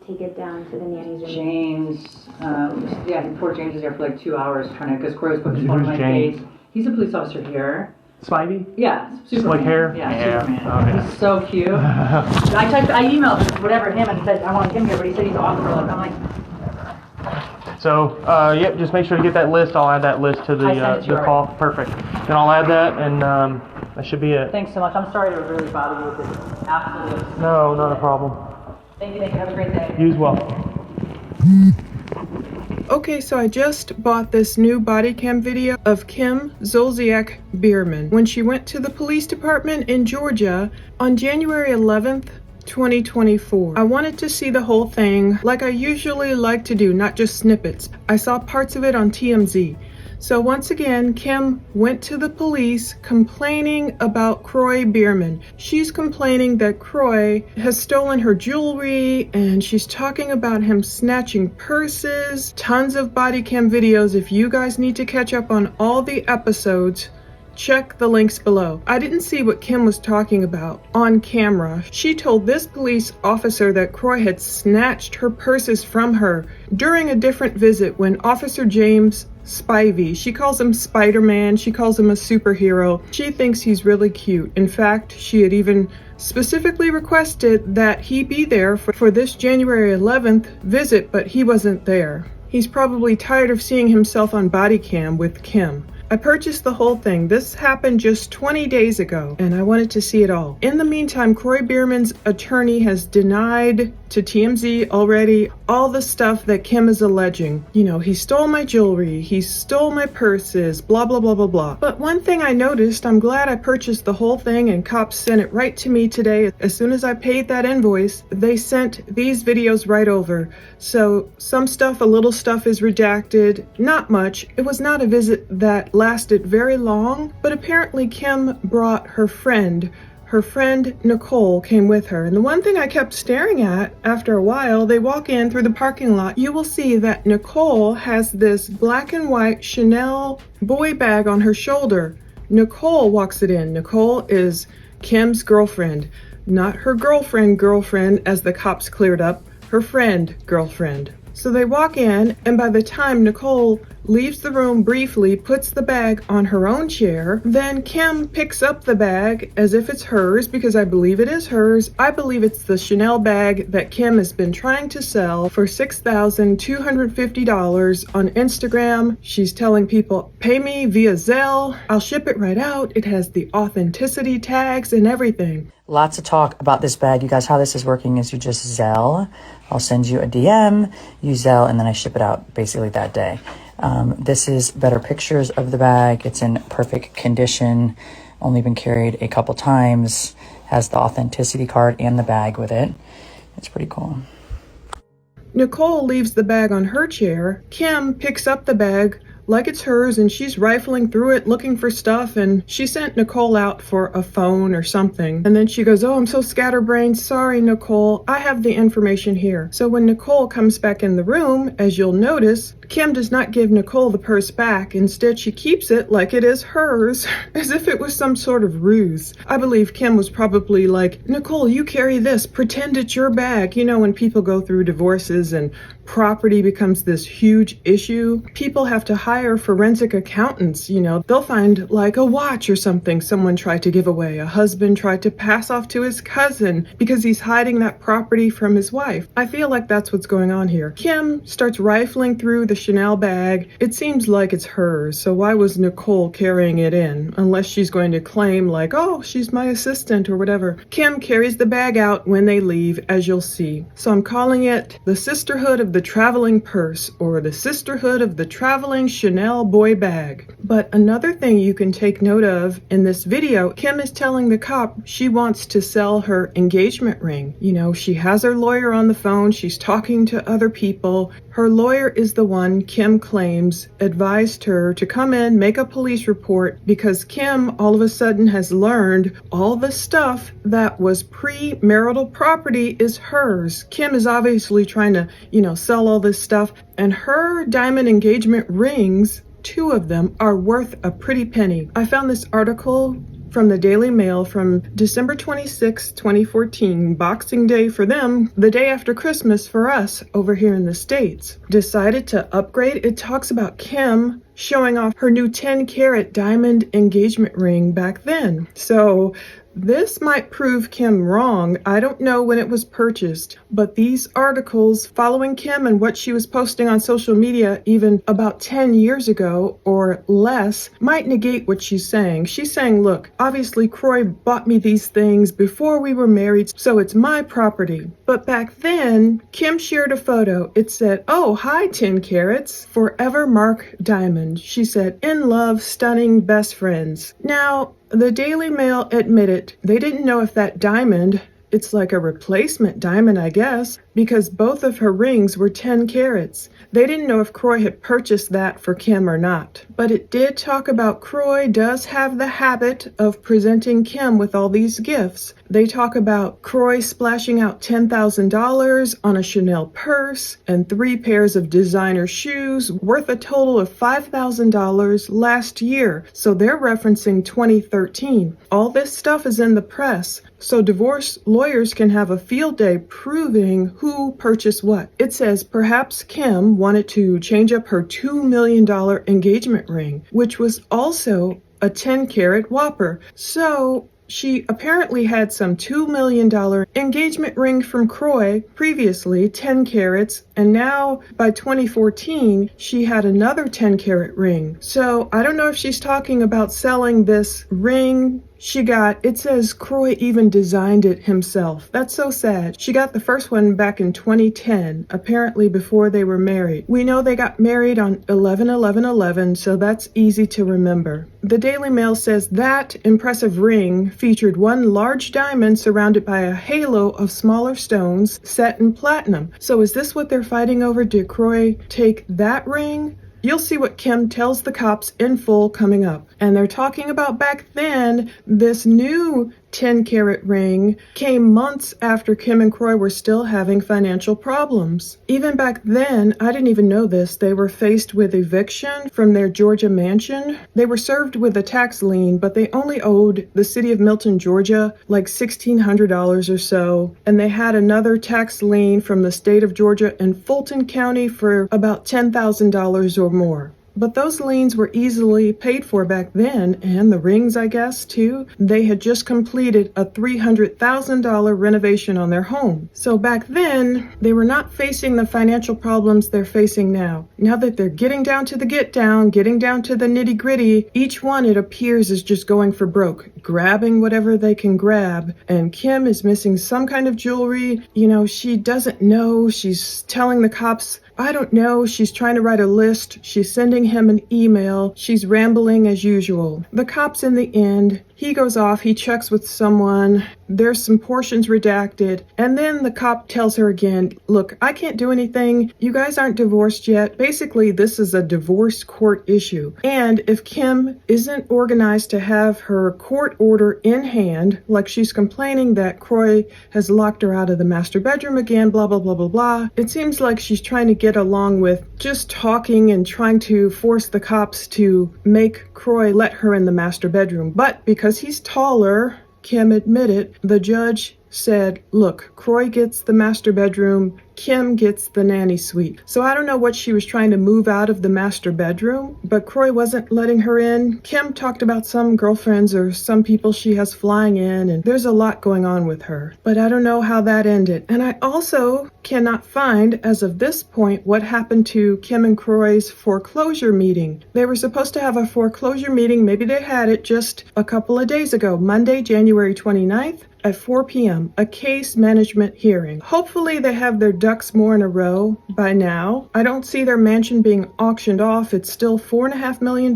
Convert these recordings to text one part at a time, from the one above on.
take it down to the nanny's room? James, yeah, poor James is there for like 2 hours trying to, because Kroy's put his phone in my face. He's a police officer here. Spivey? Yeah, Superman. Slick hair? Yeah, Superman. Oh, yeah. He's so cute. I emailed whatever him and said I want him here, but he said he's off for like, I'm like. So, yep, just make sure to get that list. I'll add that list to the call. Perfect. Then I'll add that, and that should be it. Thanks so much. I'm sorry to really bother you with this. Absolutely. No, not a problem. Thank you. Have a great day. You as well. Okay, so I just bought this new body cam video of Kim Zolciak-Biermann when she went to the police department in Georgia on January 11th, 2024. I wanted to see the whole thing like I usually like to do, not just snippets. I saw parts of it on TMZ. So once again, Kim went to the police complaining about Kroy Biermann. She's complaining that Kroy has stolen her jewelry, and she's talking about him snatching purses. Tons of body cam videos. If you guys need to catch up on all the episodes, check the links below. I didn't see what Kim was talking about on camera. She told this police officer that Kroy had snatched her purses from her during a different visit when Officer James Spivey, she calls him Spider-Man, she calls him a superhero. She thinks he's really cute. In fact, she had even specifically requested that he be there for this January 11th visit, but he wasn't there. He's probably tired of seeing himself on body cam with Kim. I purchased the whole thing. This happened just 20 days ago, and I wanted to see it all. In the meantime, Kroy Biermann's attorney has denied to TMZ already all the stuff that Kim is alleging. You know, he stole my jewelry, he stole my purses, blah, blah, blah, blah, blah. But one thing I noticed, I'm glad I purchased the whole thing and cops sent it right to me today. As soon as I paid that invoice, they sent these videos right over. So some stuff, a little stuff is redacted, not much. It was not a visit that lasted very long, but apparently Kim brought her friend. Her friend Nicole came with her, and the one thing I kept staring at after a while, they walk in through the parking lot, you will see that Nicole has this black and white Chanel boy bag on her shoulder. Nicole walks it in. Nicole is Kim's girlfriend, not her girlfriend as the cops cleared up, her friend girlfriend. So they walk in, and by the time Nicole leaves the room briefly, puts the bag on her own chair, then Kim picks up the bag as if it's hers, because I believe it is hers. I believe it's the Chanel bag that Kim has been trying to sell for $6,250 on Instagram. She's telling people, pay me via Zelle, I'll ship it right out. It has the authenticity tags and everything. Lots of talk about this bag. You guys, how this is working is you just Zelle. I'll send you a DM, you Zelle, and then I ship it out basically that day. This is better pictures of the bag. It's in perfect condition, only been carried a couple times, has the authenticity card and the bag with it. It's pretty cool. Nicole leaves the bag on her chair. Kim picks up the bag like it's hers, and she's rifling through it looking for stuff, and she sent Nicole out for a phone or something. And then she goes, oh, I'm so scatterbrained. Sorry, Nicole. I have the information here. So when Nicole comes back in the room, as you'll notice, Kim does not give Nicole the purse back. Instead, she keeps it like it is hers, as if it was some sort of ruse. I believe Kim was probably like, Nicole, you carry this. Pretend it's your bag. You know, when people go through divorces and property becomes this huge issue, people have to hire forensic accountants. You know, they'll find like a watch or something someone tried to give away. A husband tried to pass off to his cousin because he's hiding that property from his wife. I feel like that's what's going on here. Kim starts rifling through the Chanel bag. It seems like it's hers, so why was Nicole carrying it in? Unless she's going to claim like, oh, she's my assistant or whatever. Kim carries the bag out when they leave, as you'll see. So I'm calling it the Sisterhood of the Traveling Purse, or the Sisterhood of the Traveling Chanel Boy Bag. But another thing you can take note of in this video, Kim is telling the cop she wants to sell her engagement ring. You know, she has her lawyer on the phone, she's talking to other people. Her lawyer is the one Kim claims advised her to come in, make a police report, because Kim all of a sudden has learned all the stuff that was pre-marital property is hers. Kim is obviously trying to, you know, sell all this stuff, and her diamond engagement rings, 2 of them, are worth a pretty penny. I found this article from the Daily Mail from December 26, 2014, Boxing Day for them, the day after Christmas for us over here in the States. Decided to upgrade. It talks about Kim showing off her new 10-carat diamond engagement ring back then. So this might prove Kim wrong. I don't know when it was purchased, but these articles following Kim and what she was posting on social media even about 10 years ago or less might negate what she's saying. She's saying, look, obviously Kroy bought me these things before we were married, so it's my property. But back then, Kim shared a photo. It said, oh, hi, 10 carats, forever Mark Diamond. She said, in love, stunning, best friends. Now, the Daily Mail admitted they didn't know if that diamond, it's like a replacement diamond, I guess, because both of her rings were 10 carats. They didn't know if Kroy had purchased that for Kim or not. But it did talk about Kroy does have the habit of presenting Kim with all these gifts. They talk about Kroy splashing out $10,000 on a Chanel purse and 3 pairs of designer shoes worth a total of $5,000 last year. So they're referencing 2013. All this stuff is in the press. So divorce lawyers can have a field day proving who purchased what. It says perhaps Kim wanted to change up her $2 million engagement ring, which was also a 10-carat whopper. So she apparently had some $2 million engagement ring from Kroy previously, 10 carats, and now by 2014, she had another 10-carat ring. So I don't know if she's talking about selling this ring she got. It says Kroy even designed it himself. That's so sad. She got the first one back in 2010, apparently before they were married. We know they got married on 11/11/11, so that's easy to remember. The Daily Mail says that impressive ring featured one large diamond surrounded by a halo of smaller stones set in platinum. So is this what they're fighting over? Did Kroy take that ring? You'll see what Kim tells the cops in full coming up. And they're talking about back then, this new 10-carat ring came months after Kim and Kroy were still having financial problems. Even back then, I didn't even know this, they were faced with eviction from their Georgia mansion. They were served with a tax lien, but they only owed the city of Milton, Georgia, like $1,600 or so. And they had another tax lien from the state of Georgia in Fulton County for about $10,000 or more. But those liens were easily paid for back then, and the rings, I guess, too. They had just completed a $300,000 renovation on their home. So back then, they were not facing the financial problems they're facing now. Now that they're getting down to the get down, getting down to the nitty gritty, each one, it appears, is just going for broke, grabbing whatever they can grab. And Kim is missing some kind of jewelry. You know, she doesn't know. She's telling the cops, I don't know. She's trying to write a list. She's sending him an email. She's rambling as usual. The cops in the end, he goes off, he checks with someone, there's some portions redacted, and then the cop tells her again, look, I can't do anything. You guys aren't divorced yet. Basically, this is a divorce court issue. And if Kim isn't organized to have her court order in hand, like she's complaining that Kroy has locked her out of the master bedroom again, blah, blah, blah, blah, blah, it seems like she's trying to get along with just talking and trying to force the cops to make Kroy let her in the master bedroom. But because he's taller, Kim admitted, the judge said, look, Kroy gets the master bedroom, Kim gets the nanny suite. So I don't know what she was trying to move out of the master bedroom, but Kroy wasn't letting her in. Kim talked about some girlfriends or some people she has flying in, and there's a lot going on with her. But I don't know how that ended. And I also cannot find, as of this point, what happened to Kim and Kroy's foreclosure meeting. They were supposed to have a foreclosure meeting. Maybe they had it just a couple of days ago, Monday, January 29th. At 4 p.m., a case management hearing. Hopefully they have their ducks more in a row by now. I don't see their mansion being auctioned off. It's still $4.5 million.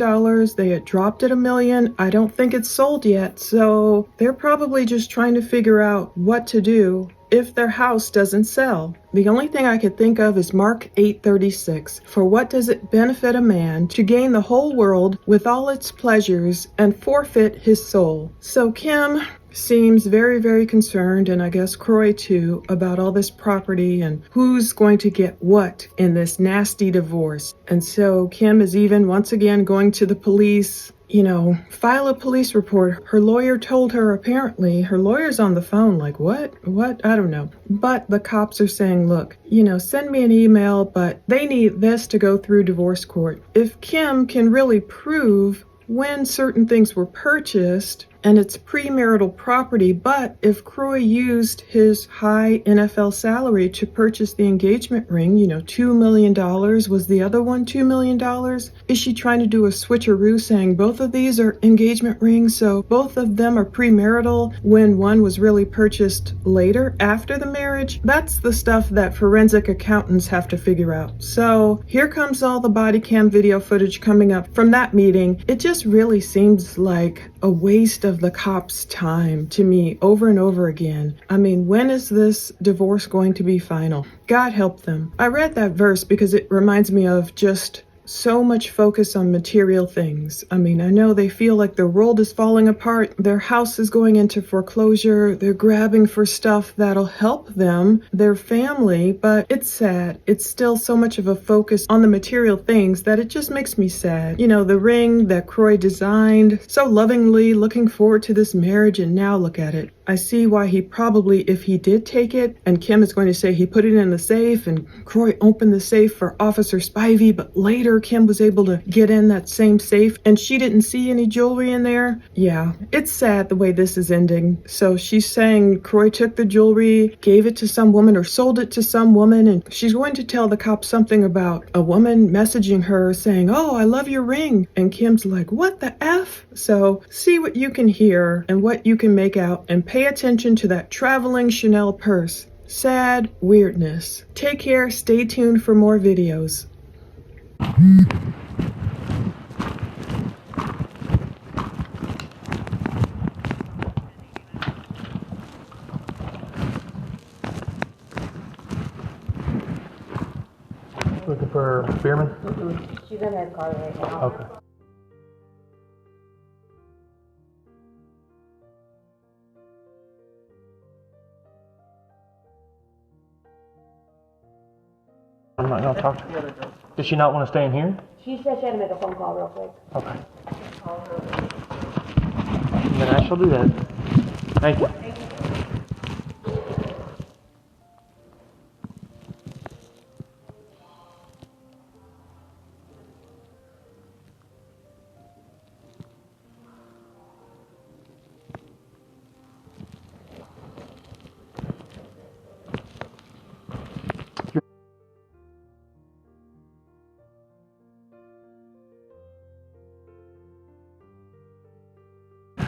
They had dropped it $1 million. I don't think it's sold yet, so they're probably just trying to figure out what to do if their house doesn't sell. The only thing I could think of is Mark 8:36. For what does it benefit a man to gain the whole world with all its pleasures and forfeit his soul? So Kim, seems very, very concerned, and I guess Kroy too, about all this property and who's going to get what in this nasty divorce. And so Kim is even once again going to the police, file a police report. Her lawyer told her, apparently, her lawyer's on the phone like, what? I don't know. But the cops are saying, look, send me an email, but they need this to go through divorce court. If Kim can really prove when certain things were purchased and it's premarital property, but if Kroy used his high NFL salary to purchase the engagement ring, $2 million, was the other one $2 million? Is she trying to do a switcheroo saying both of these are engagement rings, so both of them are premarital when one was really purchased later after the marriage? That's the stuff that forensic accountants have to figure out. So here comes all the body cam video footage coming up from that meeting. It just really seems like a waste of the cops' time to me over and over again. I mean, when is this divorce going to be final? God help them. I read that verse because it reminds me of just so much focus on material things. I mean, I know they feel like the world is falling apart, their house is going into foreclosure, they're grabbing for stuff that'll help them, their family, but it's sad. It's still so much of a focus on the material things that it just makes me sad. The ring that Kroy designed, so lovingly looking forward to this marriage, and now look at it. I see why he probably, if he did take it, and Kim is going to say he put it in the safe, and Kroy opened the safe for Officer Spivey, but later Kim was able to get in that same safe, and she didn't see any jewelry in there. Yeah, it's sad the way this is ending. So she's saying Kroy took the jewelry, gave it to some woman, or sold it to some woman, and she's going to tell the cops something about a woman messaging her saying, oh, I love your ring. And Kim's like, what the F? So see what you can hear and what you can make out, and pay attention to that traveling Chanel purse. Sad weirdness. Take care. Stay tuned for more videos. Looking for Biermann? She's in her car right now. Okay. I'm not going to talk to her. Does she not want to stay in here? She said she had to make a phone call real quick. Okay. Then I shall do that. Thank you.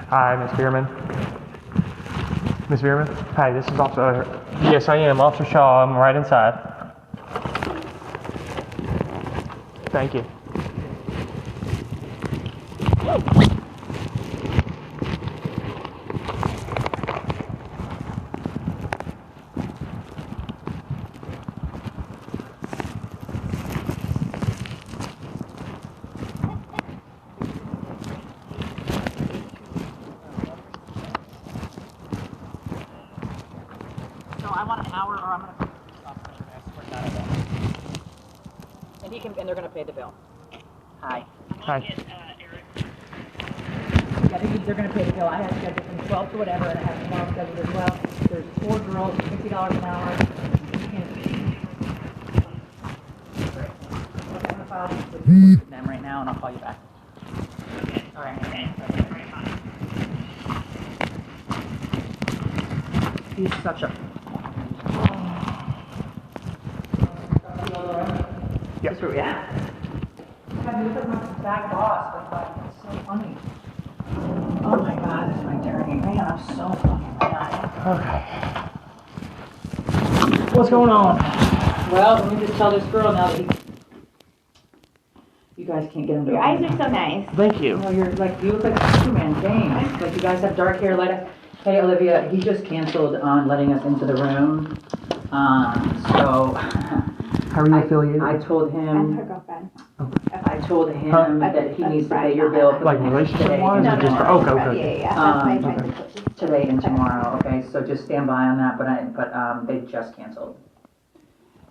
Hi, Miss Biermann. Miss Biermann? Hi, this is Officer... yes, I am. Officer Shaw. I'm right inside. Thank you. I want an hour, or I'm gonna. And they're gonna pay the bill. Hi. Hi. I think they're gonna pay the bill. I have scheduled from 12 to whatever, and I have tomorrow scheduled as well. There's 4 girls, $50 an hour. I'm gonna file with them right now, and I'll call you back. All right. He's such a. Yes. Yeah. I look at my back boss, but it's so funny. Oh my God, this is my turning. Man, I'm so fucking mad. Okay. What's going on? Well, let me just tell this girl now that you guys can't get him to. Your eyes are so nice. Thank you. No, you look like Superman, James. Like you guys have dark hair, light. Hey, Olivia, he just canceled on letting us into the room. So. How are you affiliated? I told I'm him. her girlfriend. I told him that he needs to pay your bill for Like the next relationship day. wise, or just for, okay. Yeah. That's my friend. today and tomorrow, okay? So just stand by on that, but they just canceled.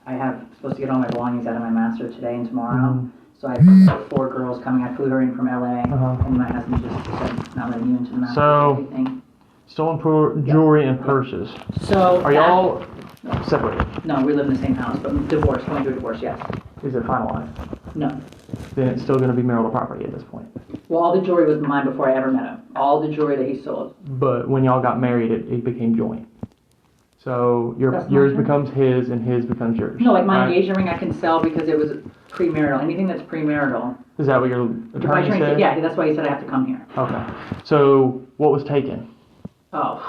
I have supposed to get all my belongings out of my master today and tomorrow. So I have 4 girls coming. I flew her in from LA, and my husband just said not letting you into the master. So, everything. Stolen jewelry and purses. So Are y'all separated? No, we live in the same house, but divorce, going through a divorce, yes. Is it finalized? No. Then it's still going to be marital property at this point. Well, all the jewelry was mine before I ever met him. All the jewelry that he sold. But when y'all got married, it became joint. So yours true. becomes his and his becomes yours. No, like my right? engagement ring I can sell because it was premarital. Anything that's premarital. Is that what your attorney said? Yeah, that's why he said I have to come here. Okay. So what was taken? Oh.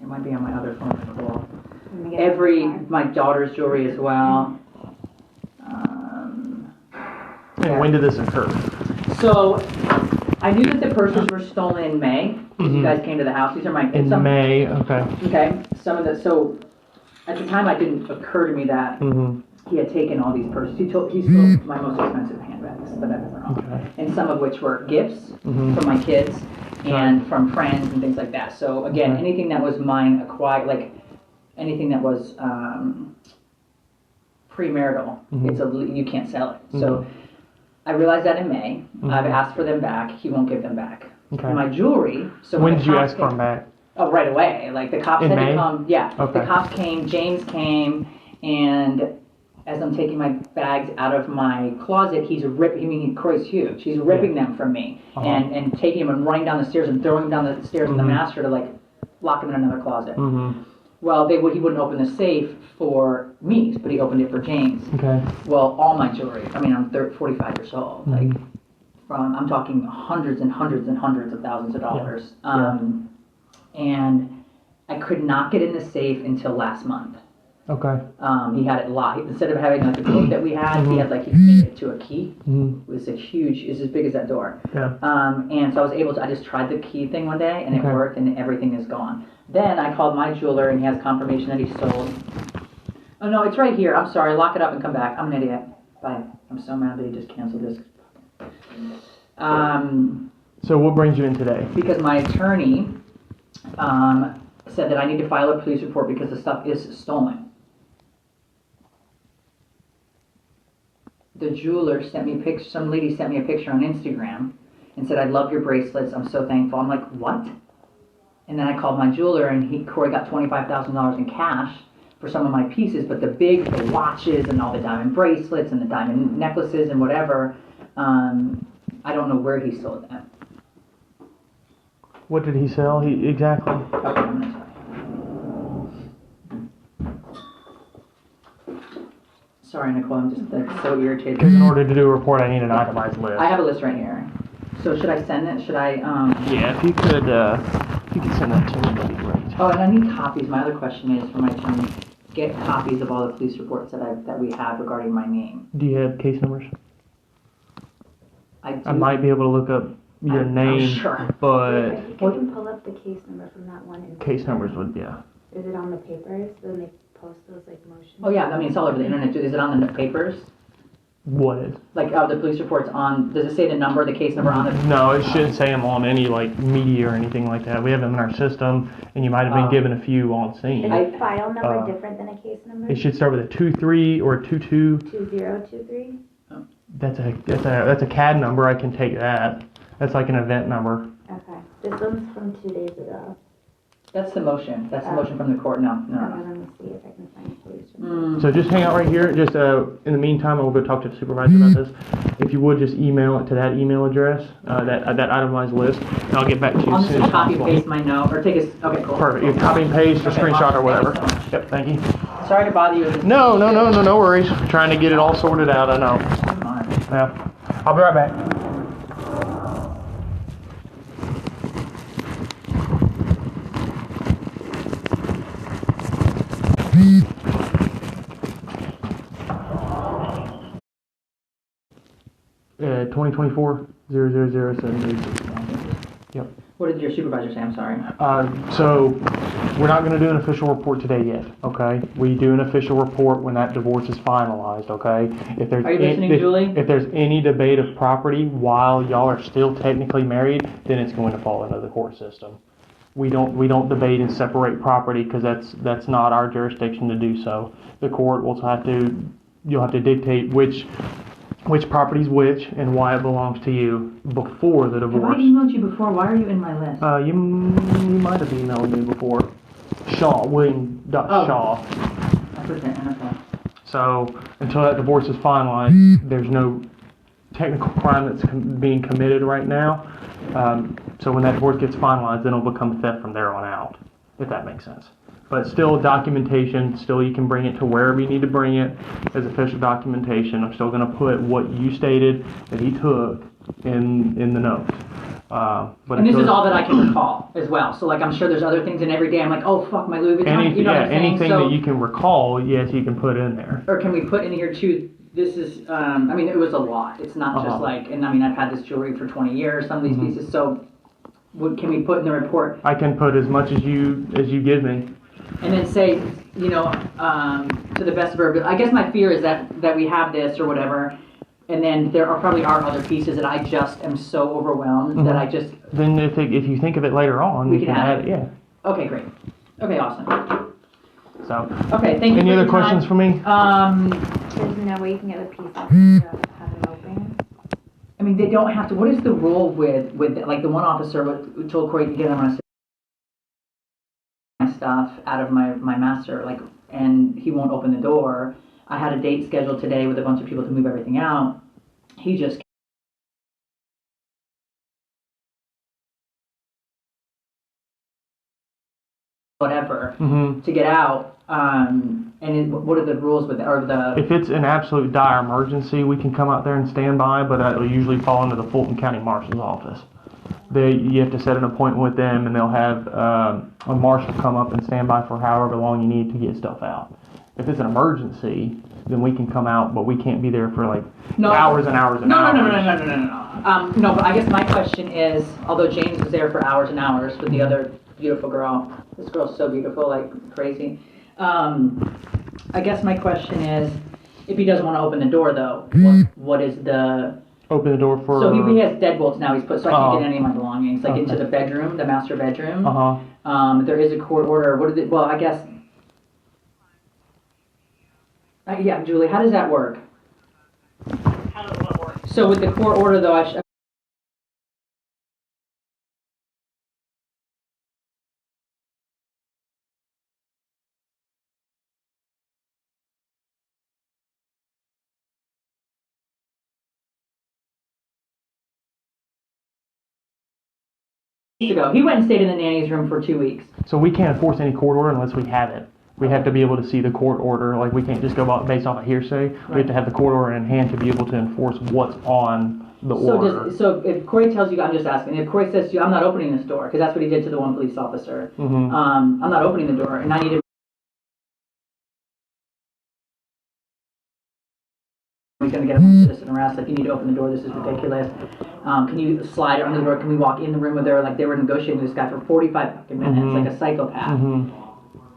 It might be on my other phone as well. Let me get My daughter's jewelry as well. And when did this occur? So, I knew that the purses were stolen in May. You guys came to the house. These are my... In May, okay. Okay. So, at the time, it didn't occur to me that he had taken all these purses. He stole my most expensive handbags that I've ever owned. Okay. And some of which were gifts from my kids and from friends and things like that. So, again, anything that was mine acquired, like anything that was premarital, you can't sell it. So, I realized that in May. I've asked for them back. He won't give them back. Okay. And my jewelry. So when did you ask for them back? Oh, right away. Like the cops In had May? to come. Yeah. Okay. The cops came. James came, and as I'm taking my bags out of my closet, he's ripping. I mean, Kroy's huge. He's ripping them from me and taking them and running down the stairs and throwing them down the stairs in the master to like lock them in another closet. Well, he wouldn't open the safe for me, but he opened it for James. Okay. Well, all my jewelry. I mean, I'm 45 years old. Like, I'm talking hundreds and hundreds and hundreds of thousands of dollars. And I could not get in the safe until last month. Okay. He had it locked. Instead of having like the code that we had, he had like, he made it to a key. It was it's as big as that door. Yeah. And so I was able to, I just tried the key thing one day and it worked and everything is gone. Then I called my jeweler and he has confirmation that he sold. Oh no, it's right here. I'm sorry. Lock it up and come back. I'm an idiot. Bye. I'm so mad that he just canceled this. So what brings you in today? Because my attorney said that I need to file a police report because the stuff is stolen. The jeweler sent me pictures. Some lady sent me a picture on Instagram and said, "I love your bracelets. I'm so thankful." I'm like, what? And then I called my jeweler and Kroy got $25,000 in cash for some of my pieces, but the watches and all the diamond bracelets and the diamond necklaces and whatever, I don't know where he sold them. What did he sell? Exactly. Okay, I'm gonna tell you. Sorry, Nicole, I'm just like so irritated. In order to do a report, I need an itemized list. I have a list right here. So should I send it? Should I, Yeah, if you could send that to me, that'd be great. Oh, and I need copies. My other question is for my attorney, get copies of all the police reports that we have regarding my name. Do you have case numbers? I do. I might be able to look up your name, sure. but You can pull up the case number from that one. case numbers would, yeah. Is it on the papers? Then they post those like motions? Oh yeah, I mean it's all over the internet. Is it on the papers? What is? Like the police reports on? Does it say the number, the case number on it? No, it shouldn't say them on any like media or anything like that. We have them in our system, and you might have been given a few on scene. Is the file number different than a case number? It should start with a 23 or a 22. 2023? That's a CAD number. I can take that. That's like an event number. Okay. This one's from 2 days ago. That's the motion. That's the motion from the court. No. Let me see if I can find a police report. So just hang out right here. Just in the meantime, I will go talk to the supervisor about this. If you would just email it to that email address, that itemized list, and I'll get back to you I'll as soon just as copy possible. paste my note or take a. Okay, cool. Perfect. You copy and paste or Okay, screenshot awesome. or whatever. Thank you so much. Yep. Thank you. Sorry to bother you. No worries. Trying to get it all sorted out. I know. Come on. Yeah. I'll be right back. 2024-000-736. Yep. What did your supervisor say? I'm sorry. So we're not going to do an official report today yet, okay? We do an official report when that divorce is finalized, okay? If there's Are you listening, Julie? If there's any debate of property while y'all are still technically married, then it's going to fall into the court system. We don't debate and separate property because that's not our jurisdiction to do so. The court will you'll have to dictate which property's which and why it belongs to you before the divorce. Have I emailed you before? Why are you in my list? You might have emailed me before. William.Shaw. I put that in, okay. So until that divorce is finalized, there's no technical crime that's being committed right now. So when that divorce gets finalized, then it'll become theft from there on out, if that makes sense. But still documentation, still you can bring it to wherever you need to bring it as official documentation. I'm still going to put what you stated that he took in the notes. But and this is all that I can recall as well. So like I'm sure there's other things, and every day I'm like, oh fuck, my Louis Vuitton. You know what I'm saying? Anything so, that you can recall, yes, you can put in there. Or can we put in here too? This is, I mean, it was a lot. It's not just like, and I mean, I've had this jewelry for 20 years. Some of these pieces. So, what can we put in the report? I can put as much as you give me. And then say, you know, to the best of our ability. I guess my fear is that we have this or whatever, and then there probably are other pieces that I just am so overwhelmed that I just. Then if you think of it later on, we can add it. Yeah. Okay, great. Okay, awesome. So. Okay, thank you. Any other questions for me? There's no way you can get the piece off to have them open. I mean, they don't have to. What is the rule with like the one officer told Kroy to get him my stuff out of my master, like, and he won't open the door. I had a date scheduled today with a bunch of people to move everything out. He just whatever to get out. What are the rules with it? Or if it's an absolute dire emergency, we can come out there and stand by, but that will usually fall into the Fulton County Marshal's office. You have to set an appointment with them, and they'll have a marshal come up and stand by for however long you need to get stuff out. If it's an emergency, then we can come out, but we can't be there for like hours and hours and hours. No. No, but I guess my question is, although James was there for hours and hours with the other beautiful girl, this girl's so beautiful, like crazy. I guess my question is, if he doesn't want to open the door though, what is the... Open the door for... So he has deadbolts now he's put, so I can't get any of my belongings, like into the bedroom, the master bedroom. There is a court order. What is it? Well, I guess... yeah, Julie, how does that work? How does what work? So with the court order though, ago. He went and stayed in the nanny's room for 2 weeks. So we can't enforce any court order unless we have it. We have to be able to see the court order. Like, we can't just go based off of hearsay. Right. We have to have the court order in hand to be able to enforce what's on the order. So if Kroy tells you, I'm just asking, if Kroy says to you, I'm not opening this door, because that's what he did to the one police officer. I'm not opening the door, and I need to... He's going to get a citizen arrest. Like, you need to open the door. This is ridiculous. Can you slide it under the door? Can we walk in the room with her? Like, they were negotiating with this guy for 45 fucking minutes, like a psychopath.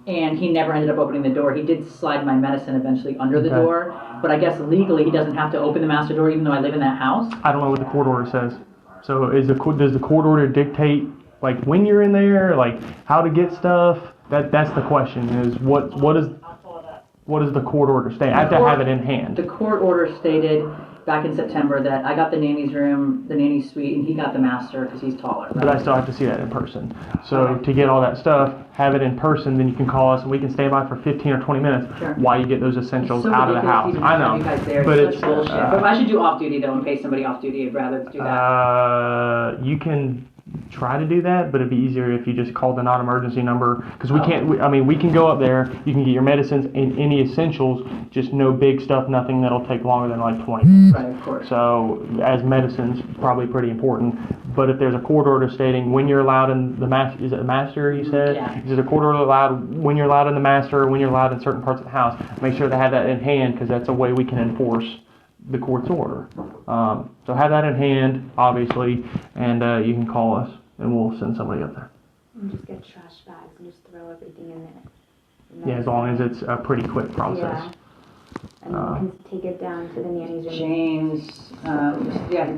And he never ended up opening the door. He did slide my medicine eventually under the door, but I guess legally he doesn't have to open the master door even though I live in that house. I don't know what the court order says. So does the court order dictate like when you're in there, like how to get stuff? That's the question. Is what does the court order state? I have to have it in hand. The court order stated back in September that I got the nanny's room, the nanny suite, and he got the master because he's taller. Right? But I still have to see that in person. So to get all that stuff, have it in person, then you can call us and we can stay by for 15 or 20 minutes while you get those essentials out of the house. I know. You guys there. But it's such bullshit. But if I should do off duty though and pay somebody off duty, I'd rather do that. You can try to do that, but it'd be easier if you just called the non-emergency number, because we can't. We can go up there. You can get your medicines and any essentials, just no big stuff, nothing that'll take longer than like 20 minutes. Right, of course. So as medicines, probably pretty important. But if there's a court order stating when you're allowed in the master, is it the master you said? Yeah. Is it a court order allowed when you're allowed in the master, or when you're allowed in certain parts of the house? Make sure to have that in hand, because that's a way we can enforce the court's order. So have that in hand, obviously, and you can call us, and we'll send somebody up there. And just get trash bags and just throw everything in there. And Yeah, as long as it's a pretty quick process. Yeah. And then you can take it down to the nanny's room. James,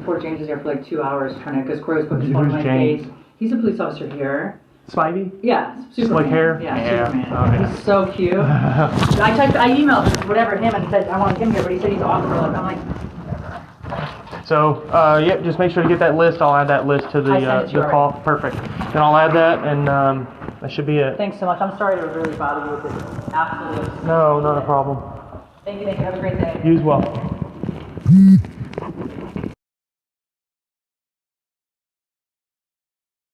poor James is there for like 2 hours trying to, because Kroy was putting Who's phone in my James? face. He's a police officer here. Spivey? Yeah, Superman. Slick hair? Yeah, Superman. Oh, yeah. He's so cute. I emailed whatever him and said I want him here, but he said he's off for like, I'm like, So, yep, just make sure to get that list. I'll add that list to the, I sent it to you the call. Perfect. Then I'll add that, and that should be it. thanks so much. I'm sorry to really bother you with this. Absolutely. No, not a problem. Thank you. Have a great day. You as well.